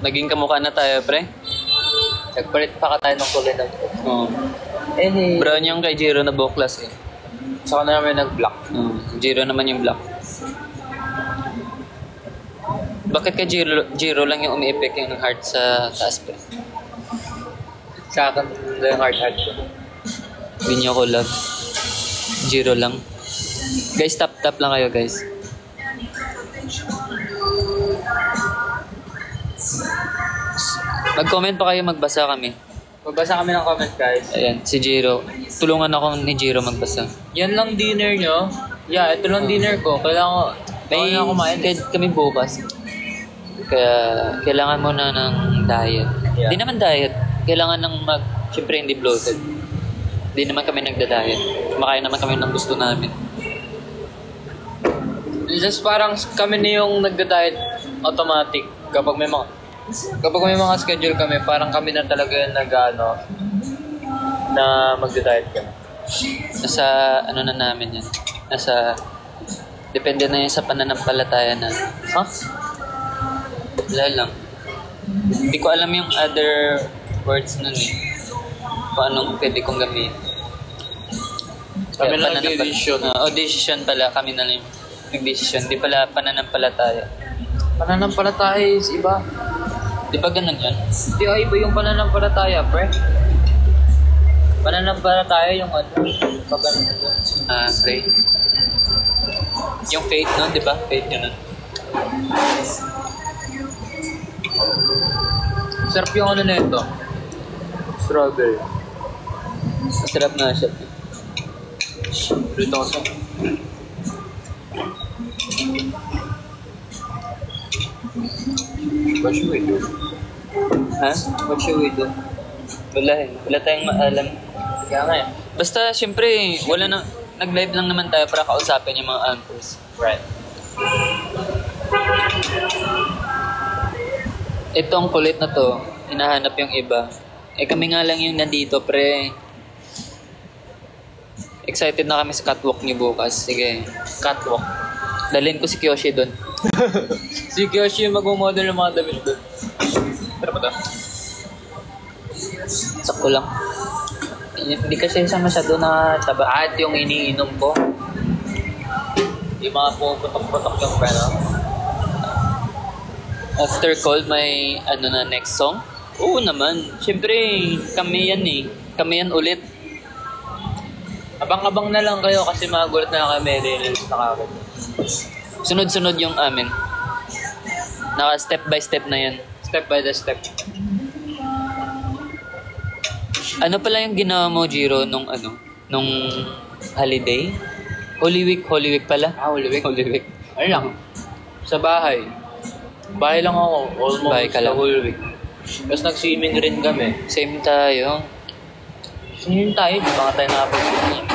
Naging kamukha na tayo, pre. Nagpalit pa ka tayo ng kulay ng Oo. eh. Brown yung kay Jiro na buklas eh. Saka na namin nag-block. Jiro naman yung black. Bakit kay Jiro lang yung umi-effect yung heart sa taas, pre? Sa akin, yung hard ko. Hindi niyo ko love. Jiro lang. Guys, tap lang kayo, guys. Mag-comment pa kayo, magbasa kami. Magbasa kami ng comment, guys. Ayan, si Jiro. Tulungan ako ni Jiro magbasa. Yan lang dinner nyo. Yeah, ito lang dinner ko. Kailangan May na kumain. schedule kami bukas. Kaya kailangan mo na ng diet. Yeah. Hindi naman diet. Kailangan ng siyempre hindi bloated. Hindi naman kami nagda-diet. Kumakain naman kami ng gusto namin. Just parang kami na yung nagda-diet automatic kapag may mga schedule kami, parang kami na talaga yung na magda-diet kami. Nasa ano na namin yan. Depende na yun sa pananampalataya na. Huh? Wala lang. Hindi ko alam yung other words nun eh. Kung anong pwede kong gamitin. Kami na nag-decision. Decision pala. Kami na lang yung nag-decision. Di pala pananampalataya. Pananampalataya is iba. Di ba ganun yun? Hindi, iba yung pananampalataya, pre. Pananampalataya yung pag Pray. Yung faith nun, di ba? Faith yun nun. sarap yung na ito. Strawberry. Masarap na siya. Dito kasi. What should we do? Ha? What should we do? Wala eh. Wala tayong maalam. Kaya nga eh. Basta, syempre, wala na. Nag-live lang naman tayo para kausapin yung mga anchors. Right. Itong kulit na to, hinahanap yung iba. Kami nga lang yung nandito, pre. Excited na kami sa catwalk niyo bukas. Sige. Catwalk. Dalhin ko si Kyoshi doon. Si Kyoshi yung mag-model ng mga damit doon. Tara pa to? Sakto lang. Hindi kasi siya masyado na taba. At yung iniinom ko. Yung mga puputok-putok yung pera. After cold, may ano na next song? Oo naman. Siyempre, kami yan eh. Kami yan ulit. Abang-abang na lang kayo kasi magulat na kami. Release na kagad. Sunod-sunod yung amin. Naka step by step na yan. Step by the step. Ano pala yung ginawa mo, Jiro, nung holiday? Holy Week pala? Holy Week. Holy Week. Ano lang? Sa bahay. Bahay lang ako. Almost Bahay ka lang. the whole week. Tapos nag-swimming rin kami. Same tayo. Swimming tayo. Di ba tayo nakapag-swimming?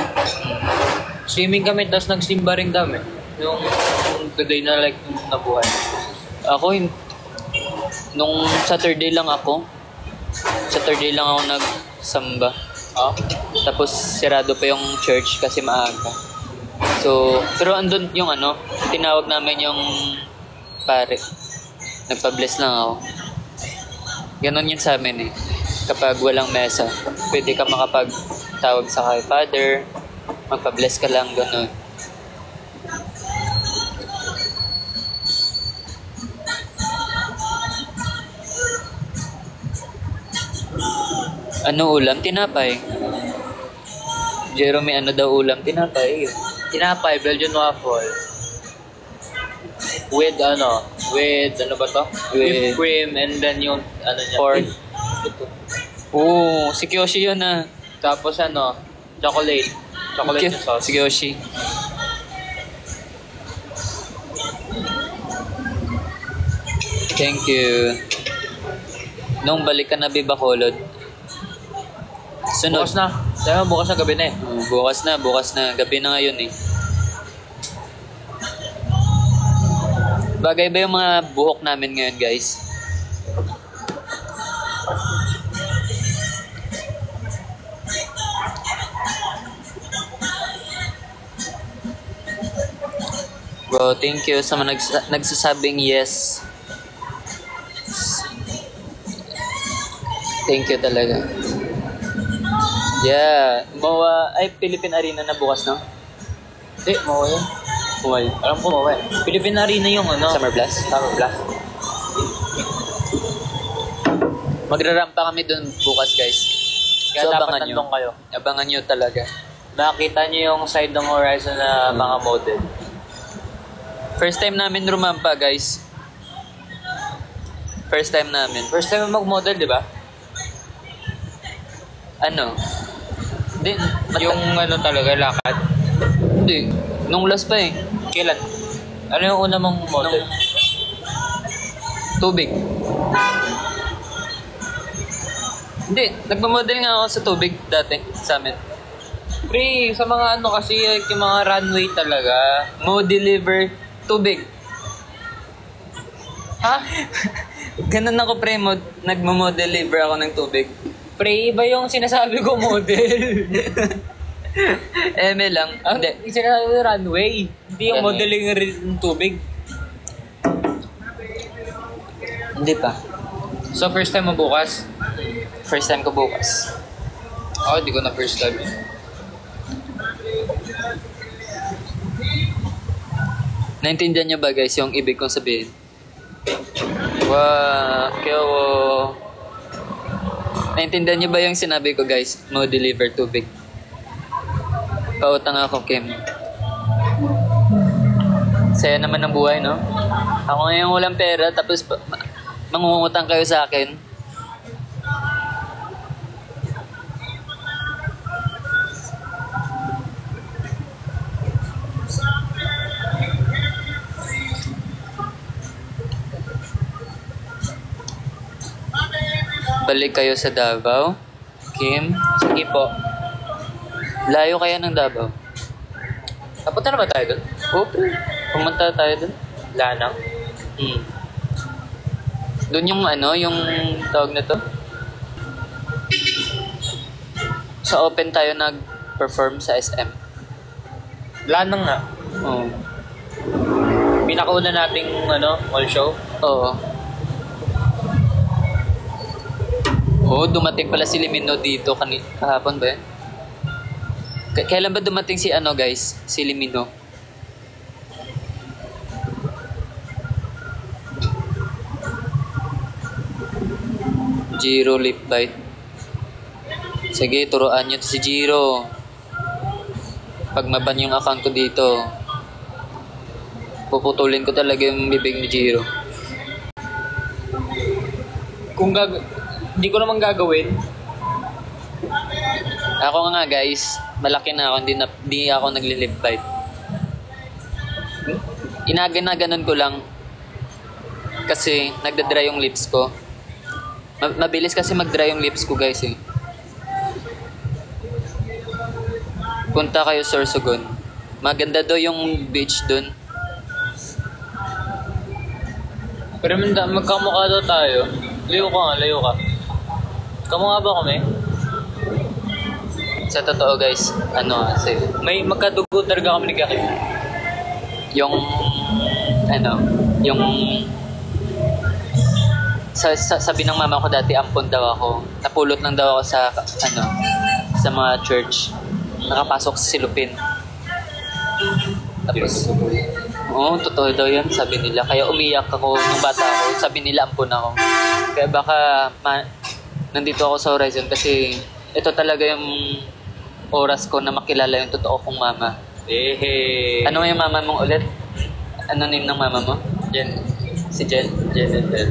Swimming kami, tapos nagsimba rin kami. Yung the day na like nabuhay. Ako, nung Saturday lang ako nagsamba. Ah? Tapos sirado pa yung church kasi maaga. So, pero andun yung tinawag namin yung pare. Nagpa-bless lang ako. Ganon yun sa amin eh. Kapag walang mesa, pwede ka makapagtawag sa kay Father, magpa-bless ka lang, ganon. Ano ulam? Tinapay. Jeremy, ano daw ulam? Tinapay. Tinapay, Belgian waffle. With ano ba to? Whipped cream and then yung niya. Pork. Oo, si Kyoshi yun ah. Tapos chocolate. Chocolate yung sauce. Si Kyoshi. Thank you. Nung balik ka na Bacolod. Sunod. Bukas na. Sabi mo, bukas na gabi na eh. Bukas na. Gabi na ngayon eh. Bagay ba yung mga buhok namin ngayon, guys? Bro, thank you sa mga nagsasabing yes. Thank you talaga. Yeah. Philippine Arena na bukas, no? Hindi, mawa yun. Buhay. Alam ko mawa eh. Philippine Arena yung ano. Summer Blast? Summer Blast. Magrarampa kami dun bukas, guys. Kaya So, dapat abangan nyo. nandun kayo. Abangan nyo talaga. Nakita nyo yung side ng horizon na mga model. First time namin rumampa, guys. First time namin. First time mo mag-model, di ba? Ano? Hindi. Yung ano talaga, lakad. Hindi. Nung last pa eh. Kailan? Ano yung una mong model? Tubig. Hindi. Nagmamodel nga ako sa tubig dati. Sa amin. Pre, sa mga ano kasi, like, yung mga runway talaga. Mo deliver tubig. Ha? Ganun ako, pre. Nagmamodeliver ako ng tubig. Pre, iba yung sinasabi ko model. Lang. Ang Hindi. sinasabi ko runway. Hindi yung Runway. modeling ng tubig. Hindi pa. So, first time mo bukas? First time ko bukas. Ako, di ko na first time. Naintindihan niyo ba, guys, yung ibig kong sabihin? Wow, kaya naintindihan niyo ba yung sinabi ko, guys? Mo deliver tubig. Pautang ako, Kim. Saya naman ng buhay, no? Ako ngayon walang pera, tapos mangungutang kayo sa akin. Balik kayo sa Davao. Kim, Sige po. layo kaya ng Davao. Napunta na ba tayo doon? Okay. Pumunta tayo dun. Lanang. Doon yung ano, yung tawag na to. Sa open tayo nag-perform sa SM. Lanang nga. Oo. Pinakauna nating ano, mall show. Oo. Oo, dumating pala si Limino dito kahapon ba yan? Kailan ba dumating si ano, guys? Si Limino? Jiro lip bite. Sige, turuan nyo to si Jiro. Pag maban yung account ko dito, puputulin ko talaga yung bibig ni Jiro. Kung hindi ko naman gagawin. Ako nga, guys, malaki na ako, hindi ako nagli-lip bite. Inagana-ganon ko lang kasi nagda-dry yung lips ko. Mabilis kasi mag-dry yung lips ko, guys, eh. Punta kayo Sorsogon. Maganda daw yung beach dun. Pero magkamukha daw tayo. Layo ka nga, layo ka. Kamukha ba kami? Sa totoo, guys, ano kasi, May magkadugo talaga kami ni Kaki. yung, ano, yung, sabi ng mama ko dati, ampon daw ako. Napulot lang daw ako sa, ano, sa mga church. Nakapasok sa silupin. Tapos, oo, totoo daw yan, sabi nila. Kaya umiyak ako nung bata ako. Sabi nila, ampon ako. Kaya baka nandito ako sa Horizon kasi ito talaga yung oras ko na makilala yung totoo kong mama. Ano nga yung mama mong ulit? Ano name ng mama mo? Jen. Si Jennifer.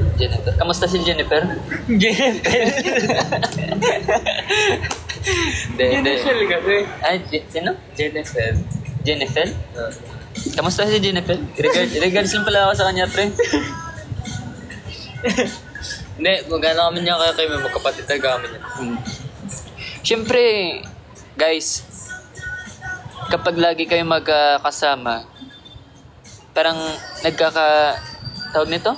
Kamusta si Jennifer? Jennifer. Jennifer kasi. Ay, sino? Jennifer. Jennifer? Kamusta si Jennifer? Regards lang pala ako sa kanya, pre. Hindi, magana kami niya kaya kayo, magkapatid talaga kami niya. Siyempre, guys, kapag lagi kayo magkasama, parang tawag nito?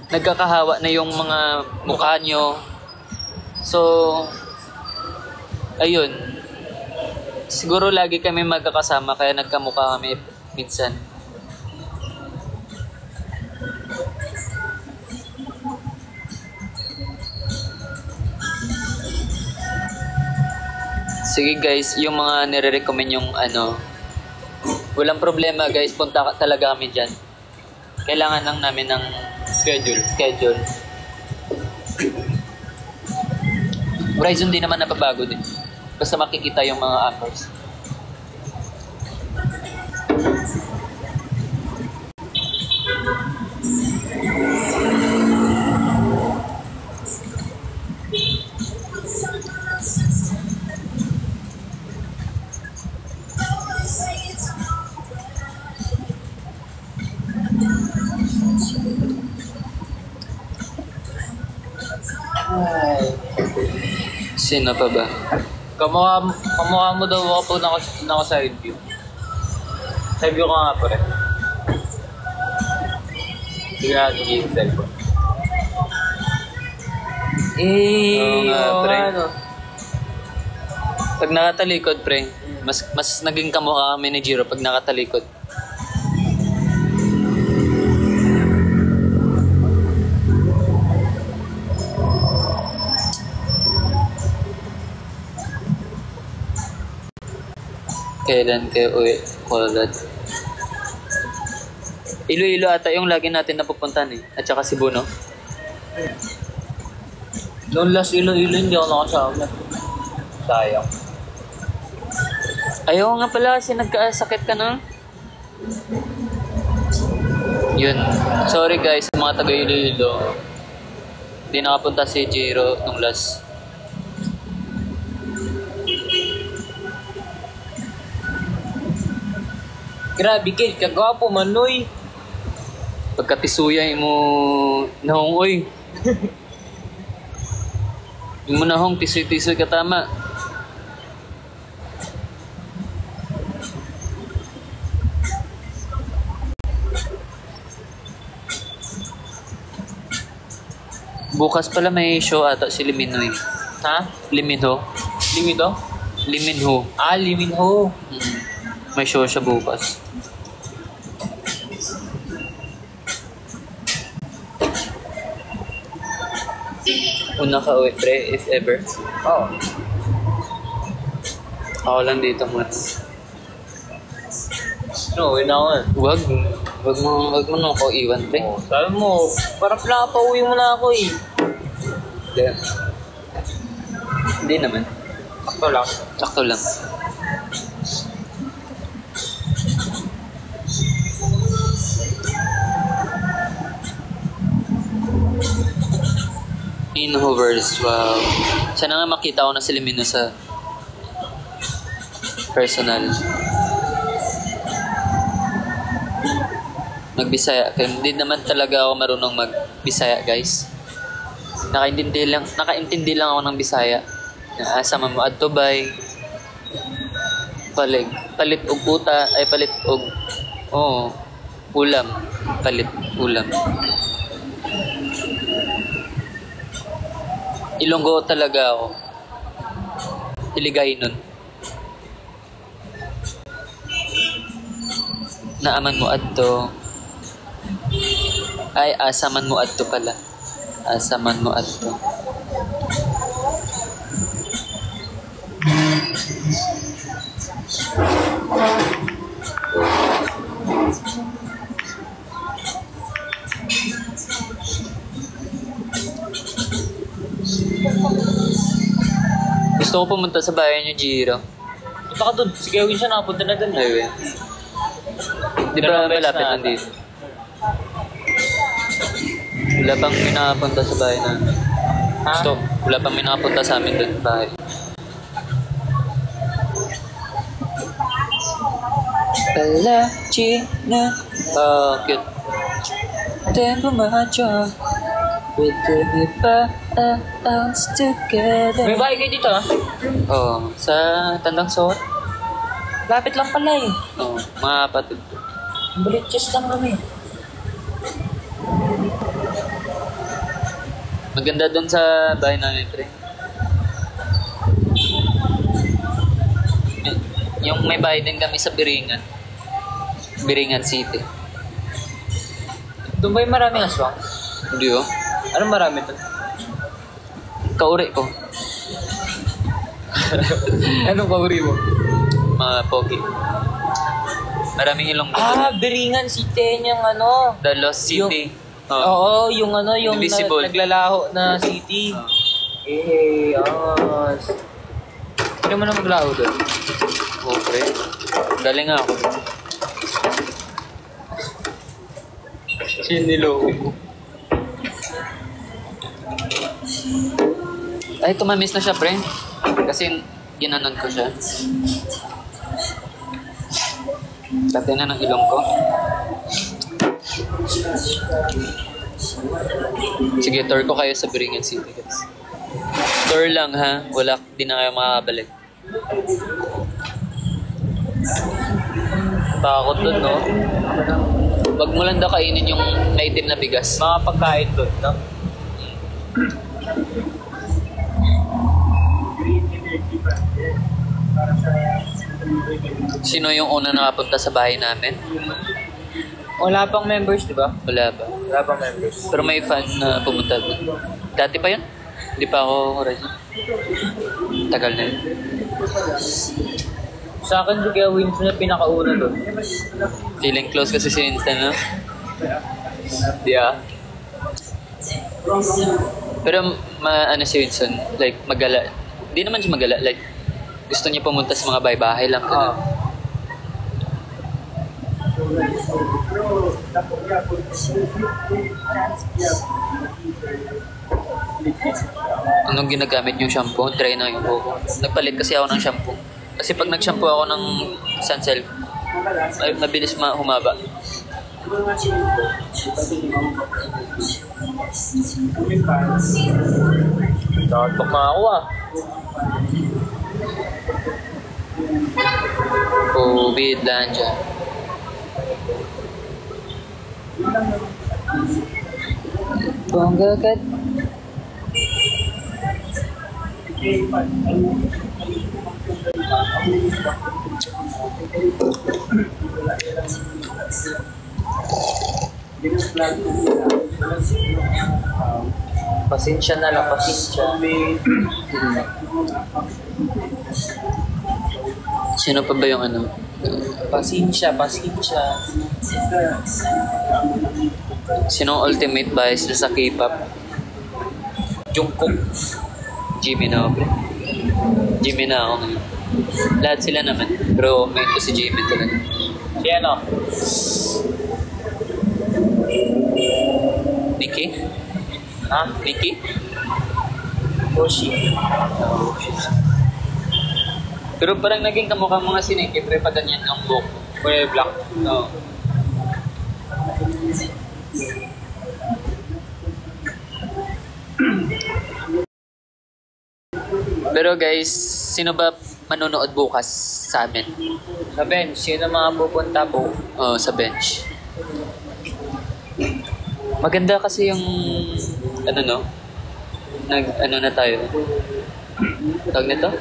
Nagkakahawa na yung mga mukha nyo. So, ayun. Siguro lagi kami magkakasama kaya nagkamukha kami minsan. Sige guys, yung mga nire-recommend yung ano, walang problema guys, punta talaga kami dyan. Kailangan lang namin ng schedule. Horizon din naman napabago din. Basta makikita yung mga apples. Sino pa ba? Kamukha mo daw ako po naka side view. Side view ka nga pa rin. Sige natin yung cellphone. Oo nga, pre. ano. Pag nakatalikod, pre, mas naging kamukha kami ni Jiro pag nakatalikod. Kailan kayo uwi? Kulad. Iloilo ata yung lagi natin napupuntahan eh. At saka Cebu, no? Noong last Iloilo, hindi ako nakasama. Sayang. Ayaw nga pala kasi nagkasakit ka na. Yun. Sorry guys sa mga taga Iloilo. Hindi nakapunta si Jiro nung last. Grabe kid, kagwapo manoy. Pagkatisuyay mo nahongoy. Yung mo nahong tisoy-tisoy ka tama. Bukas pala may show ata si Liminoy. Ha? Liminho. Limito? Liminho. Ah, Liminho. May show siya bukas. Una ka uwi, pre, if ever. Oo. Ako lang dito muna. No, uwi na ako eh. Wag mo nung ako iwan, pre. Oh, sabi mo, parang pinapauwi mo na ako eh. Hindi naman. Sakto lang. Sakto lang. In hovers, wow. Sana nga makita ko na si Limino sa personal. Magbisaya. Kaya hindi naman talaga ako marunong magbisaya, guys. Nakaintindi lang ako ng Bisaya. Asama mo adto bay. Palit og puta, ay palit og ulam. Palit ulam. Ilonggo talaga ako. Iligay nun. Naaman mo adto. Ay, asaman mo adto pala. Asaman mo adto. Gusto ko pumunta sa bahay niyo, Jiro. Punta ka dun. Sige, huwag siya nakapunta na dun. Highway. Di ba malapit nandito? Wala pang may nakapunta sa bahay na. Ha? Stop. Wala pang may nakapunta sa amin doon sa bahay. Palagina. Oh, cute. Tempo macho. With the bounce together. May bahay kayo dito ha? Oh, sa Tandang Sot. Lapit lang pala eh. Oh, mga kapatid. Baliches lang kami. Maganda doon sa bahay namin, pre. Yung may bahay din kami sa Biringan. Biringan City. Doon ba yung maraming aswang? Hindi oh. Anong marami doon? Kauri ko. Anong pauri mo? Mga pogi. Maraming Ilonggo. Biringan City yung ano. The Lost City. Oo, yung ano, yung Invisible. naglalaho na city. Yes. Hindi mo na maglaho doon. Okay. Galing nga ako. Sinilo. Ay, tumamiss na siya, pre. Kasi ginanon ko siya. Dati na ng ilong ko. Sige, tour ko kayo sa Biringan City, guys. Tour lang, ha? Wala, di na kayo makakabalik. Takot doon, no? Wag mo lang daw kainin yung naitim na bigas. Mga pagkain doon, no? Sino yung una nakapunta sa bahay namin? Wala pang members, di ba? Wala ba? Wala pang members. Pero may fan na pumunta doon. Dati pa yun? Hindi pa ako ready. Tagal na yun. Sa akin, si Kuya Winston na pinakauna doon. Feeling close kasi si Winston, no? Di ah. Pero ano si Winston, like magala. Di naman siya magala, like gusto niya pumunta sa mga bahay-bahay lang. Anong ginagamit yung shampoo? Dry na yung buhok. Nagpalit kasi ako ng shampoo. Kasi pag nag-shampoo ako ng Sunsilk, ay mabilis humaba. Nakatok na ako COVID lang dyan. Bongga kat. Pasensya na lang, pasensya. Sino pa ba yung ano? Pasensya. Sinong ultimate bias na sa K-pop? Jungkook. Jimmy na ako, bro. Jimmy na ako ngayon. Lahat sila naman. Pero main ko si Jimmy talaga. Si ano? Nikki? Ha? Nikki? Hoshi. Pero parang naging kamukha mo nga si Nikki, pero pa ganyan ang buhok. Kulay black. Oo. Pero guys, sino ba manonood bukas sa amin? Sa bench, sino mga pupunta po? Oh, sa bench. Maganda kasi yung ano no? Ano na tayo? Tawag nito?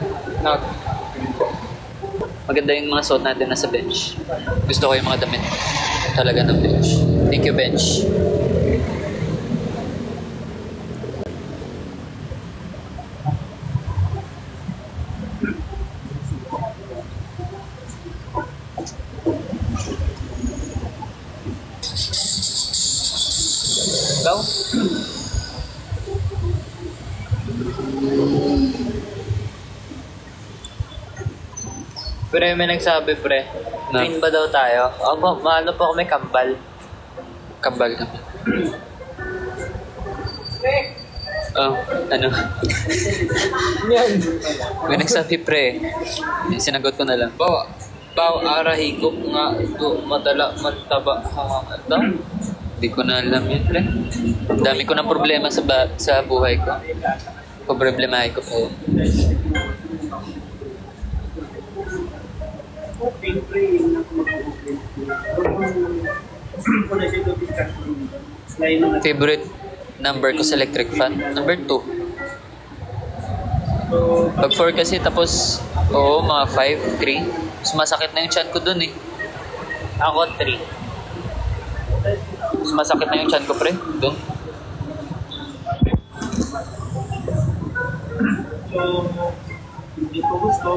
Maganda yung mga suot natin nasa bench. Gusto ko yung mga damit talaga ng bench. Thank you, bench. Ikaw? Pre, may nagsabi pre. Na? Twin ba daw tayo? Opo, maano po kami kambal. Kambal kami. Oh, ano? Yan. May nagsabi pre. Sinagot ko na lang. Baw arahigop nga do madala mataba ito. Hindi ko na alam yun, pre. Ang dami ko ng problema sa buhay ko. Problemahin ko pa yun. Favorite number ko sa electric fan? Number 2. Pag 4 kasi tapos, mga 5, 3. Sumasakit na yung chan ko dun eh. Ako 3. Sumasakit na yung chan ko, pre. Dun.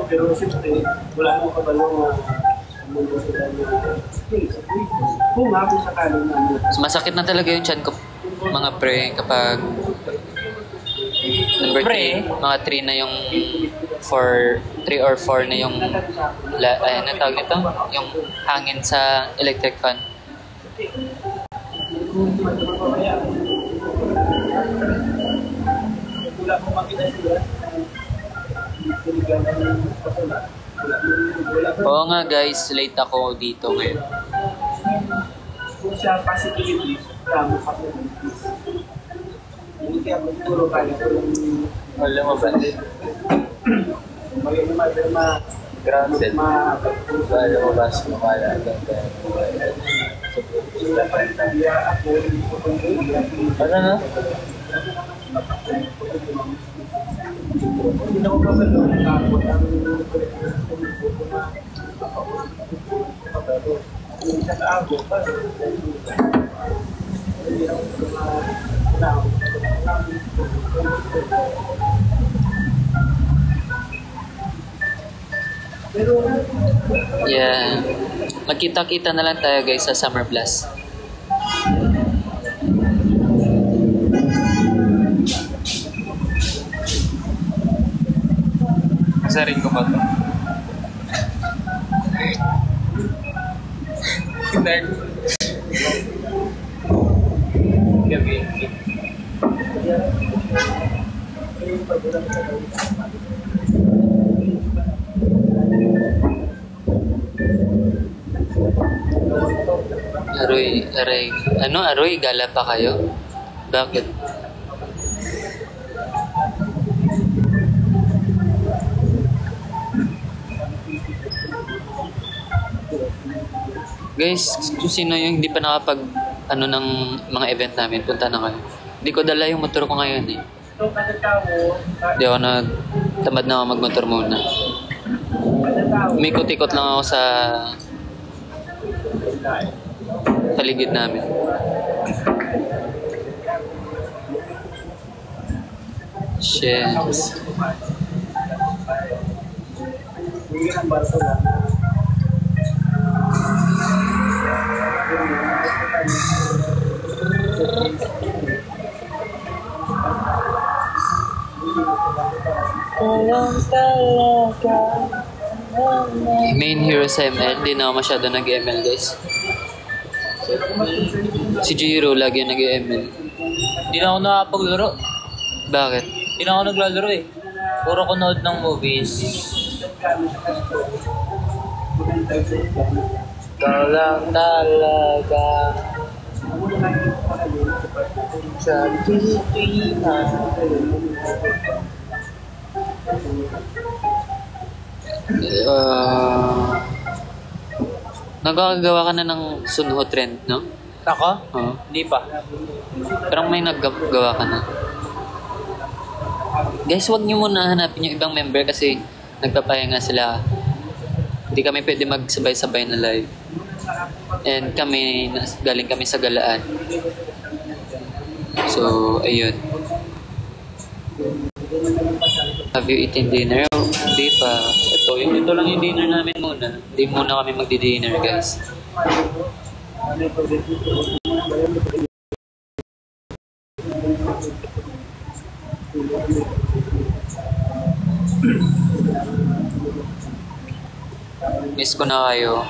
pero siyempre, wala nang kabalo na mundo sila ng space. Kung nga kung sakali namin. So, masakit na talaga yung chan ko, mga pre, kapag number 3, mga 3 na yung 3 or 4 na yung ano tawag nito? Yung hangin sa electric fan. Wala kong makita sila. Oo nga guys, late ako dito ngayon. Kung siya positivity, tama pa siya. Hindi kaya magturo kaya kung Wala mo ba? Grounded. Wala mo ba? Sumala. Ano na? hindi na ko magalo ng takot ang sa taago pa. Hindi na ko pero Yeah. Magkita-kita na lang tayo guys sa Summer Blast. Kasarin ko ba ito? Gabi. Aroy, gala pa kayo? Bakit? Guys, kung sino yung hindi pa nakapag ng mga event namin, punta na kayo. Hindi ko dala yung motor ko ngayon eh. Hindi ako tamad na ako magmotor muna. Umikot-ikot lang ako sa paligid namin. Shit. Main hero sa ML, di na ako masyado nag-ML guys. Si Jiro lagi yung nag-ML. Hindi na ako nakapaglaro. Bakit? Hindi na ako naglalaro eh. Puro ko nood ng movies. Ikaw lang talaga sa Pilipinas. Nagkakagawa ka na ng Sunho trend, no? Ako? Oo. Hindi pa. Parang may naggawa ka na. Guys, wag niyo muna hanapin yung ibang member kasi nagpapahinga sila. Hindi kami pwede magsabay-sabay na live. And galing kami sa galaan. So, ayun. Have you eaten dinner? Hindi pa. Ito lang yung dinner namin muna. Hindi muna kami magdi-dinner, guys. Miss ko na kayo.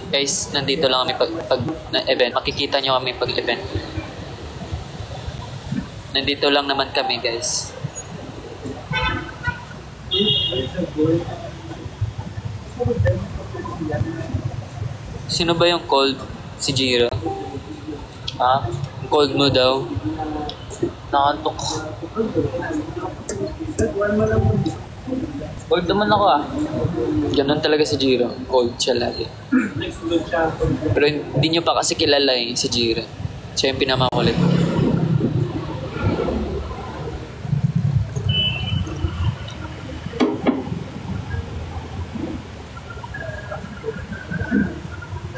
Guys, nandito lang kami pag event. Makikita nyo kami pag event. Nandito lang naman kami, guys. Sino ba yung cold? Si Jiro? Ha? Cold mo daw. Nakantok. Cold naman ako ah. Ganun talaga si Jiro. Cold siya lagi. Pero hindi nyo pa kasi kilala eh, si Jiro. Siya yung pinamakulit.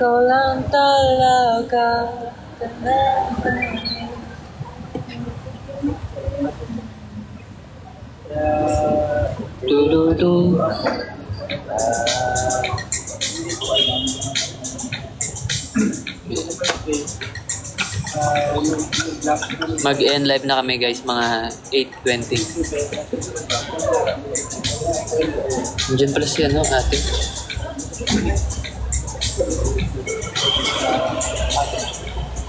Ikaw lang talaga. Dududu. Mag-end live na kami guys, mga 8:20. Nandiyan pala si ano, ate.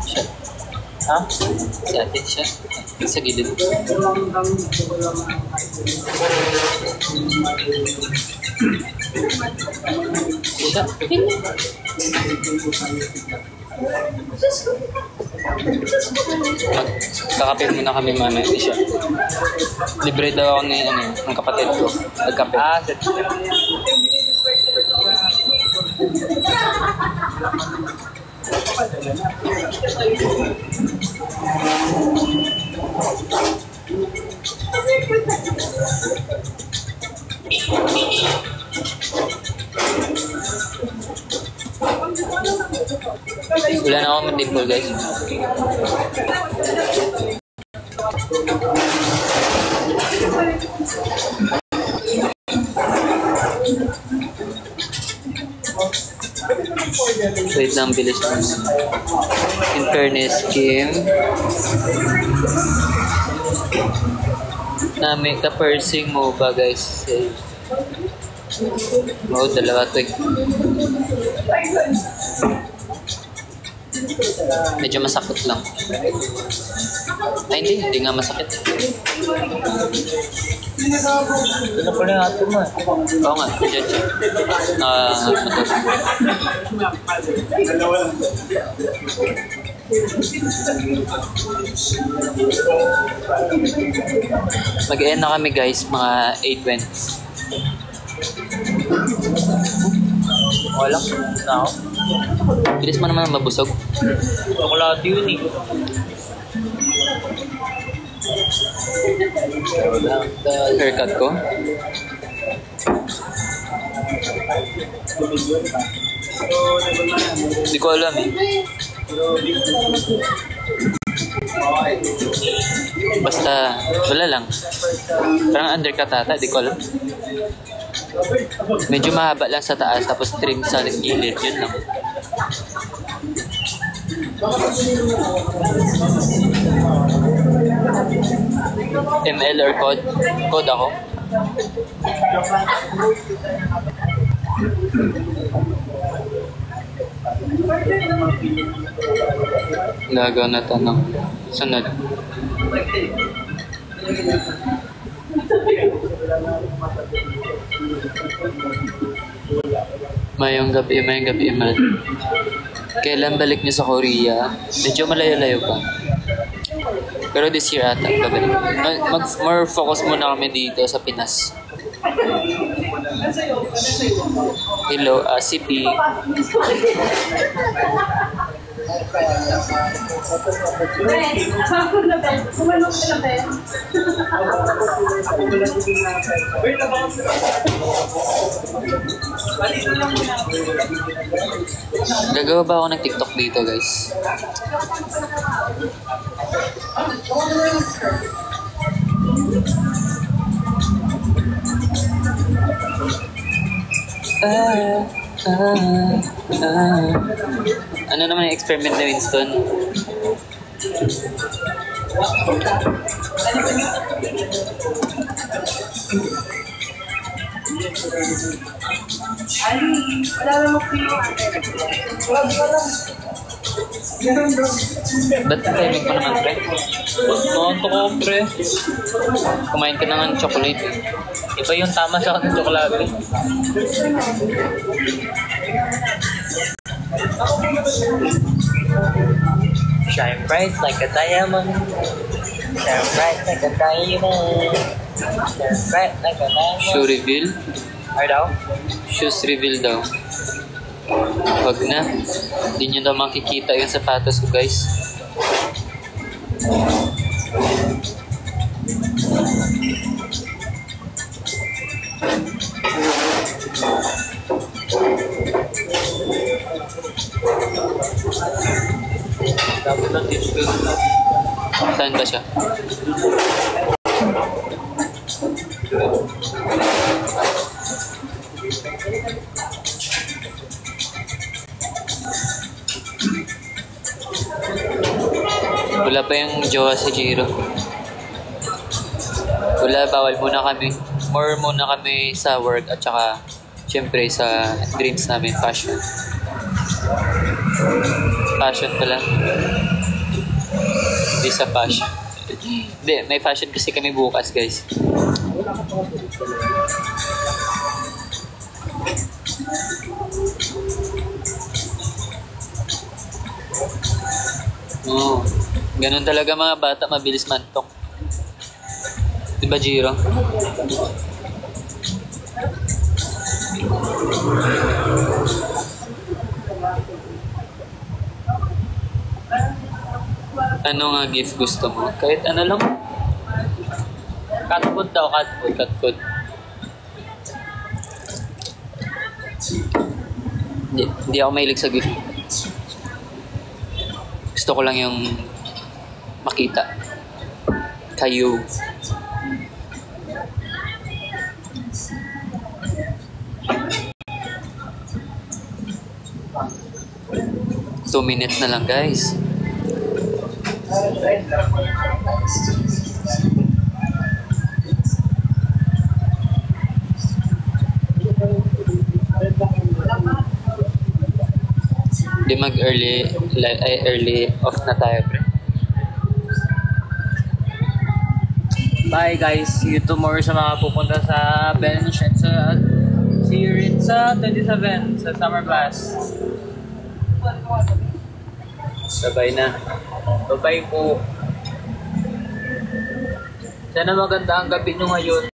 Siya. Ha? Si ate siya. Sa gilid. Siya. Kakapit muna kami mamaya. Siya. Libre daw ako ni ano, ng kapatid ko. Nagkape. Ah, set. Wala na akong dimple guys. Wait lang, bilis lang. In fairness, Kim. Namin ka-pursing mo ba guys? Oo, dalawa to eh. Medyo masakit lang. Ay, hindi nga masakit. Ano pala yung ato mo eh? Oo nga, dyan. Mag-end na kami guys, mga 8:20. Walang na ako. Bilis mo naman mabusog. Chocolate yun eh. Haircut ko. Hindi ko alam eh. Basta, wala lang. Parang undercut ata, di ko alam. Medyo mahaba lang sa taas, tapos trim sa gilid, yun lang. ML or code? Code ako. Lagaw na tanong. Sunod. Mayong gabi, man. Kailan balik niyo sa Korea? Medyo malayo-layo pa. Pero this year ata, babalik. More focus muna kami dito sa Pinas. Hello, si P. Gagawa ba ako ng TikTok dito, guys? Ano naman yung experiment na Winston? Ba't timing pa naman, pre? Noonto ko, pre. Kumain ka na ng chocolate. Iba yung tama sa akin ng tsokolate. Shine bright like a diamond. Shine bright like a diamond. Shine bright like a diamond. Shoe reveal? Ay daw? Shoes reveal daw. Wag na. Hindi nyo daw makikita yung sapatos ko, guys. Dapat ng tips ko. Saan ba siya? Wala pa yung jowa si Jiro. Wala, bawal muna kami. More muna kami sa work at saka syempre sa dreams namin, fashion. Fashion pala. Hindi sa fashion. Hindi, may fashion kasi kami bukas, guys. Oo. Ganun talaga mga bata, mabilis mantok. Diba, Jiro? Ano nga gift gusto mo? Kahit ano lang. Cat food daw, cat food, cat food. Hindi ako mahilig sa gift. Gusto ko lang yung makita. Kayo. Two minutes na lang, guys. Di early off na tayo, pre. Bye guys, see you tomorrow sa mga pupunta sa bench at see you rin sa 27 sa Summer Bass. Bye-bye na. Bye-bye po. Sana maganda ang gabi nyo ngayon.